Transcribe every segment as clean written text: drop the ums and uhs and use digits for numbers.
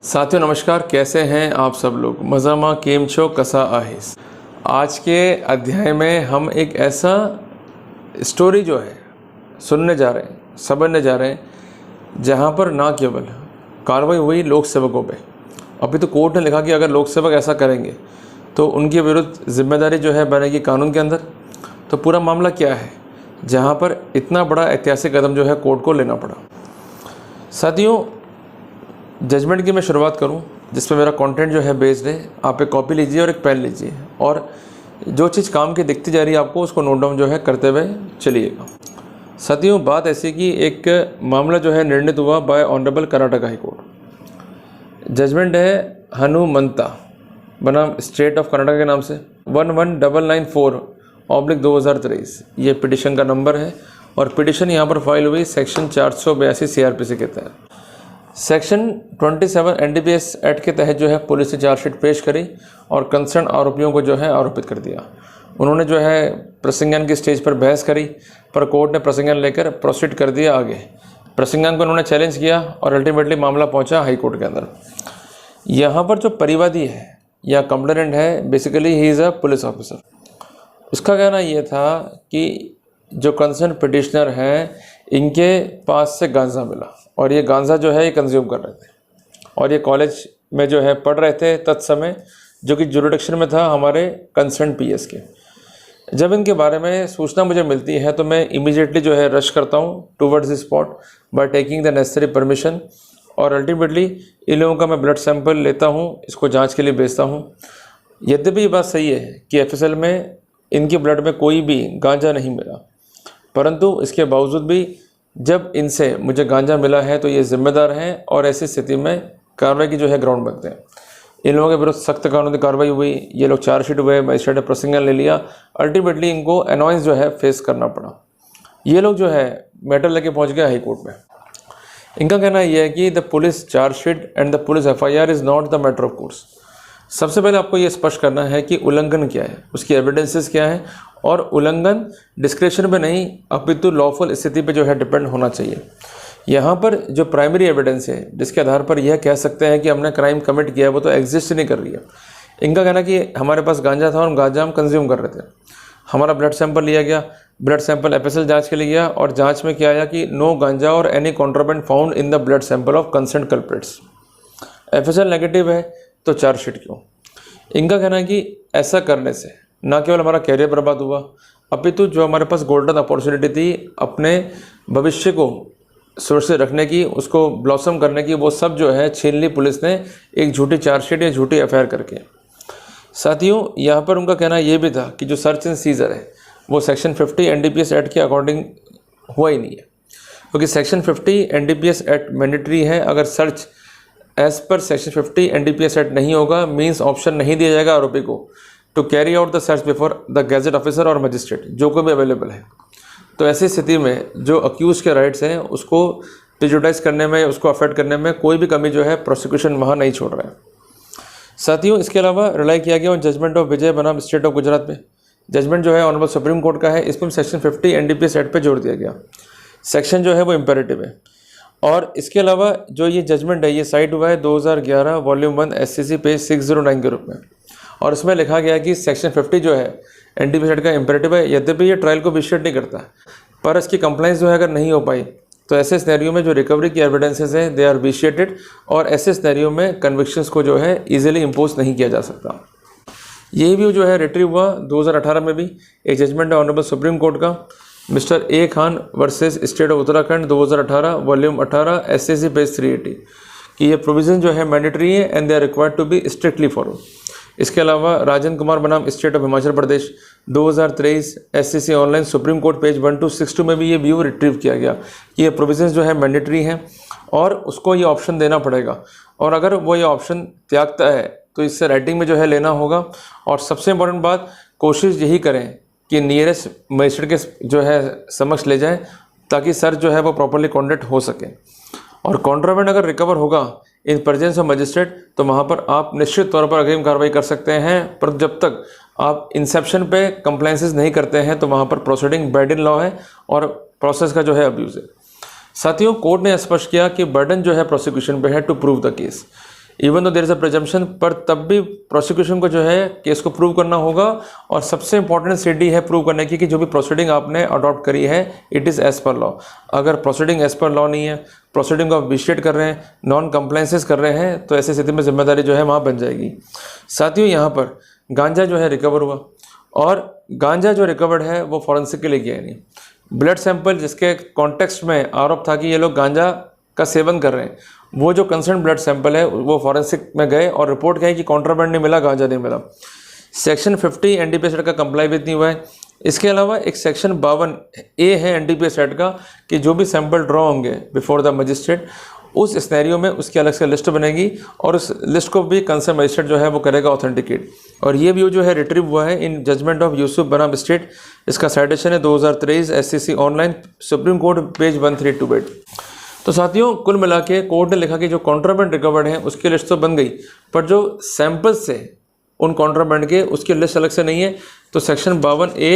साथियों नमस्कार, कैसे हैं आप सब लोग। मज़ामा केम छो कसा आहिस। आज के अध्याय में हम एक ऐसा स्टोरी जो है सुनने जा रहे हैं, समझने जा रहे हैं, जहां पर ना केवल कार्रवाई हुई लोक सेवकों पे। अभी तो कोर्ट ने लिखा कि अगर लोक सेवक ऐसा करेंगे तो उनके विरुद्ध जिम्मेदारी जो है बनेगी कानून के अंदर। तो पूरा मामला क्या है जहाँ पर इतना बड़ा ऐतिहासिक कदम जो है कोर्ट को लेना पड़ा। साथियों, जजमेंट की मैं शुरुआत करूं जिस पे मेरा कंटेंट जो है बेस्ड है। आप एक कॉपी लीजिए और एक पेन लीजिए और जो चीज़ काम की दिखती जा रही है आपको उसको नोट डाउन जो है करते हुए चलिएगा। साथियों, बात ऐसी कि एक मामला जो है निर्णित हुआ by honourable Karnataka High Court. Judgement है हनुमंता बनाम स्टेट ऑफ कर्नाटक के नाम से 11994/2023। ये पिटिशन का नंबर है और पिटिशन यहाँ पर फाइल हुई सेक्शन 482 CRPC के तहत। सेक्शन 27 NDPS एक्ट के तहत जो है पुलिस ने चार्जशीट पेश करी और कंसर्न आरोपियों को जो है आरोपित कर दिया। उन्होंने जो है प्रसंज्ञान की स्टेज पर बहस करी, पर कोर्ट ने प्रसंज्ञान लेकर प्रोसीड कर दिया आगे। प्रसंज्ञान को उन्होंने चैलेंज किया और अल्टीमेटली मामला पहुंचा हाई कोर्ट के अंदर। यहाँ पर जो परिवादी है या कंप्लेनेंट है, basically he is a police officer. उसका कहना ये था कि जो कंसर्न पिटिशनर हैं इनके पास से गांजा मिला और ये गांजा जो है ये कंज्यूम कर रहे थे और ये कॉलेज में जो है पढ़ रहे थे तत्समय, जो कि जुरिडिक्शन में था हमारे कंसर्न PS के। जब इनके बारे में सूचना मुझे मिलती है तो मैं इमीडिएटली जो है रश करता हूँ towards the spot by taking the necessary permission और अल्टीमेटली इन लोगों का मैं ब्लड सैंपल लेता हूँ, इसको जाँच के लिए भेजता हूँ। यद्यपि ये बात सही है कि FSL में इनके ब्लड में कोई भी गांजा नहीं मिला, परंतु इसके बावजूद भी जब इनसे मुझे गांजा मिला है तो ये जिम्मेदार हैं और ऐसी स्थिति में कार्रवाई की जो है ग्राउंड बनते हैं। इन लोगों के विरुद्ध सख्त कानूनी कार्रवाई हुई। ये लोग चार्जशीट हुए, मजिस्ट्रेट ने प्रसंज्ञान ले लिया। अल्टीमेटली इनको अनॉयंस जो है फेस करना पड़ा। ये लोग जो है मैटर लेके पहुंच गए हाई कोर्ट में। इनका कहना यह है कि the police chargesheet and the police FIR is not the matter of course. सबसे पहले आपको ये स्पष्ट करना है कि उल्लंघन क्या है, उसकी एविडेंसेस क्या है, और उल्लंघन डिस्क्रिप्शन पे नहीं अपितु लॉफुल स्थिति पे जो है डिपेंड होना चाहिए। यहाँ पर जो प्राइमरी एविडेंस है जिसके आधार पर यह कह सकते हैं कि हमने क्राइम कमिट किया है वो तो एग्जिस्ट नहीं कर रही है। इनका कहना कि हमारे पास गांजा था और गांजा हम कंज्यूम कर रहे थे। हमारा ब्लड सैंपल लिया गया, ब्लड सैंपल FSL जाँच के लिए गया और जाँच में क्या आया कि नो गांजा और any contraband found in the blood sample of concern culprits. FSL negative है तो चार्जशीट क्यों। इनका कहना है कि ऐसा करने से न केवल हमारा कैरियर बर्बाद हुआ, अपितु जो हमारे पास गोल्डन अपॉर्चुनिटी थी अपने भविष्य को सुरक्षित रखने की, उसको ब्लॉसम करने की, वो सब जो है छीन ली पुलिस ने एक झूठी चार्जशीट या झूठी FIR करके। साथियों, यहाँ पर उनका कहना ये भी था कि जो सर्च एंड सीजर है वो सेक्शन 50 NDPS एक्ट के अकॉर्डिंग हुआ ही नहीं है, क्योंकि सेक्शन 50 NDPS एक्ट मैंडेटरी है। अगर search as per section 50 NDPS act नहीं होगा, मीन्स ऑप्शन नहीं दिया जाएगा आरोपी को to carry out the search before the gazette officer और मजिस्ट्रेट, जो कोई भी अवेलेबल है। तो ऐसी स्थिति में जो अक्यूज के राइट्स हैं उसको प्रिजुडाइज करने में, उसको अफेक्ट करने में कोई भी कमी जो है प्रोसिक्यूशन वहाँ नहीं छोड़ रहा है। साथियों, इसके अलावा रिलाई किया गया जजमेंट ऑफ विजय बनाम स्टेट ऑफ गुजरात पे। जजमेंट जो है ऑनरेबल सुप्रीम कोर्ट का है, इसमें सेक्शन 50 NDPS एक्ट पे जोड़ दिया गया। सेक्शन जो है वो इम्पेरेटिव है। और इसके अलावा जो ये जजमेंट है ये साइट हुआ है 2011 वॉल्यूम 1 SCC पेज 609 के रूप में, और इसमें लिखा गया है कि सेक्शन 50 जो है NDPS एक्ट का इम्पेरेटिव है। यद्यपि ये ट्रायल को विशिएट नहीं करता, पर इसकी कंप्लाइंस जो है अगर नहीं हो पाई तो ऐसे सिनेरियो में जो रिकवरी की एविडेंसेस हैं दे आर विशिएटेड, और ऐसे सिनेरियो में कन्विक्शंस को जो है ईजिली इम्पोज नहीं किया जा सकता। यही भी जो है रिट्रीव हुआ 2018 में भी एक जजमेंट है ऑनरेबल सुप्रीम कोर्ट का, mister A Khan versus state of Uttarakhand 2018 volume 18 SCC page 380 कि ये प्रोविजन जो है मैंडेटरी है and they are required to be strictly follow. इसके अलावा राजन कुमार बनाम state of Himachal Pradesh 2023 SCC online Supreme Court page 1262 में भी ये व्यू रिट्रीव किया गया कि ये प्रोविजंस जो है मैंडेटरी हैं और उसको ये ऑप्शन देना पड़ेगा, और अगर वो ये ऑप्शन त्यागता है तो इससे राइटिंग में जो है लेना होगा। और सबसे इम्पोर्टेंट बात, कोशिश यही करें कि नियरेस्ट मजिस्ट्रेट के जो है समक्ष ले जाएं ताकि सर्च जो है वो प्रॉपर्ली कॉन्डक्ट हो सके। और कॉन्ट्राबैंड अगर रिकवर होगा इन प्रेजेंस ऑफ मजिस्ट्रेट तो वहाँ पर आप निश्चित तौर पर अग्रिम कार्रवाई कर सकते हैं, पर जब तक आप इंसेप्शन पे कंप्लाइंसेस नहीं करते हैं तो वहाँ पर प्रोसीडिंग बैड इन लॉ है और प्रोसेस का जो है अब्यूज़ है। साथियों, कोर्ट ने स्पष्ट किया कि बर्डन जो है प्रोसिक्यूशन पे है to prove the case. Even though there is a presumption, पर तब भी प्रोसिक्यूशन को जो है केस को प्रूव करना होगा। और सबसे इंपॉर्टेंट सीडी है प्रूव करने की कि जो भी प्रोसीडिंग आपने अडॉप्ट करी है it is as per law. अगर प्रोसीडिंग एज पर लॉ नहीं है, प्रोसीडिंग को आप विस्टेट कर रहे हैं, नॉन कंप्लाइंसेस कर रहे हैं, तो ऐसी स्थिति में जिम्मेदारी जो है वहाँ बन जाएगी। साथियों यहाँ पर गांजा जो है रिकवर हुआ, और गांजा जो रिकवर्ड है वो फॉरेंसिक के लिए गया नहीं। ब्लड सैंपल जिसके कॉन्टेक्स्ट में आरोप था कि ये लोग गांजा का सेवन कर रहे हैं, वो जो कंसर्न ब्लड सैंपल है वो फॉरेंसिक में गए और रिपोर्ट क्या है कि कॉन्ट्राबैंड नहीं मिला, गांजा नहीं मिला। सेक्शन 50 एनडीपीएस एक्ट का कंप्लाई भी नहीं हुआ है। इसके अलावा एक सेक्शन 52A है एनडीपीएस एक्ट का कि जो भी सैंपल ड्रॉ होंगे बिफोर द मजिस्ट्रेट, उस स्नैरियो में उसकी अलग से लिस्ट बनेगी और उस लिस्ट को भी कंसर्न मजिस्ट्रेट जो है वो करेगा ऑथेंटिकेट। और ये व्यू जो है रिट्रीव हुआ है इन जजमेंट ऑफ यूसुफ बनाम स्टेट। इसका साइटेशन है 2023 SCC online, Supreme Court page 1328। तो साथियों कुल मिला के कोर्ट ने लिखा कि जो कॉन्ट्राबैंड रिकवर्ड है उसकी लिस्ट तो बन गई, पर जो सैंपल्स से उन कॉन्ट्राबैंड के उसकी लिस्ट अलग से नहीं है, तो सेक्शन 52A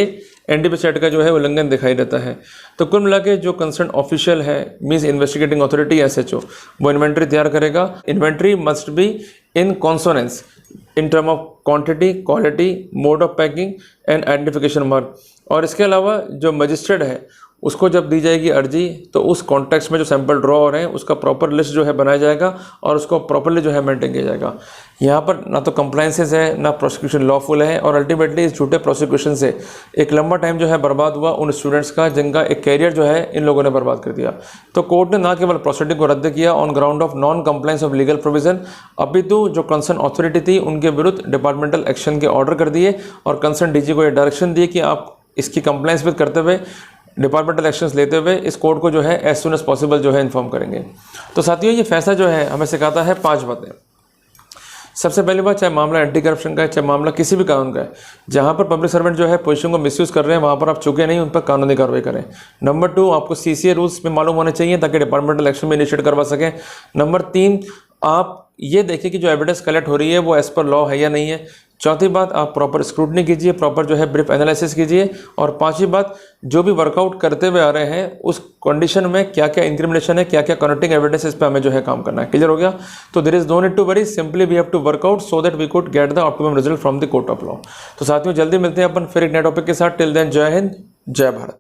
एनडीपीएस एक्ट का जो है उल्लंघन दिखाई देता है। तो कुल मिला के जो कंसर्न ऑफिशियल है मीन्स इन्वेस्टिगेटिंग अथॉरिटी SHO, वो इन्वेंट्री तैयार करेगा। Inventory must be in consonance in term of quantity, quality, mode of packing and identification mark. और इसके अलावा जो मजिस्ट्रेट है उसको जब दी जाएगी अर्जी, तो उस कॉन्टेक्स्ट में जो सैंपल ड्रॉ हो रहे हैं उसका प्रॉपर लिस्ट जो है बनाया जाएगा और उसको प्रॉपरली जो है मेंटेन किया जाएगा। यहाँ पर ना तो कंप्लाइंसेस है ना प्रोसिक्यूशन लॉफुल है, और अल्टीमेटली इस झूठे प्रोसिक्यूशन से एक लंबा टाइम जो है बर्बाद हुआ उन स्टूडेंट्स का जिनका एक कैरियर जो है इन लोगों ने बर्बाद कर दिया। तो कोर्ट ने ना केवल प्रोसीडिंग को रद्द किया on ground of non compliance of legal provision, अपितु जो कंसर्न अथॉरिटी थी उनके विरुद्ध डिपार्टमेंटल एक्शन के ऑर्डर कर दिए और कंसर्न DG को ये डायरेक्शन दिए कि आप इसकी कंप्लाइंस विद करते हुए डिपार्टमेंटल एक्शंस लेते हुए इस कोर्ट को जो है एज सुन एज पॉसिबल जो है इन्फॉर्म करेंगे। तो साथियों ये फैसला जो है हमें सिखाता है 5 बातें। सबसे पहली बात, चाहे मामला एंटी करप्शन का है, चाहे मामला किसी भी कानून का है, जहां पर पब्लिक सर्वेंट जो है पोजीशन को मिसयूज कर रहे हैं वहां पर आप चुके नहीं, उन पर कानूनी कार्रवाई करें। नंबर 2, आपको CCA रूल्स में मालूम होने चाहिए ताकि डिपार्टमेंटल एक्शन में इनिशिएट करवा सकें। नंबर 3, आप ये देखिए कि जो एविडेंस कलेक्ट हो रही है वो एज पर लॉ है या नहीं है। चौथी बात, आप प्रॉपर स्क्रूटनी कीजिए, प्रॉपर जो है ब्रीफ एनालिसिस कीजिए। और पांचवी बात, जो भी वर्कआउट करते हुए आ रहे हैं उस कंडीशन में क्या क्या इंक्रिमिनेशन है, क्या क्या कनेक्टिंग एविडेंस, इस पे हमें जो है काम करना है। क्लियर हो गया? तो there is no need to worry, simply we have to work out so that we could get the optimum result from the court of law. तो साथियों जल्दी मिलते हैं अपन फिर एक नए टॉपिक के साथ। टिल देन जय हिंद, जय भारत।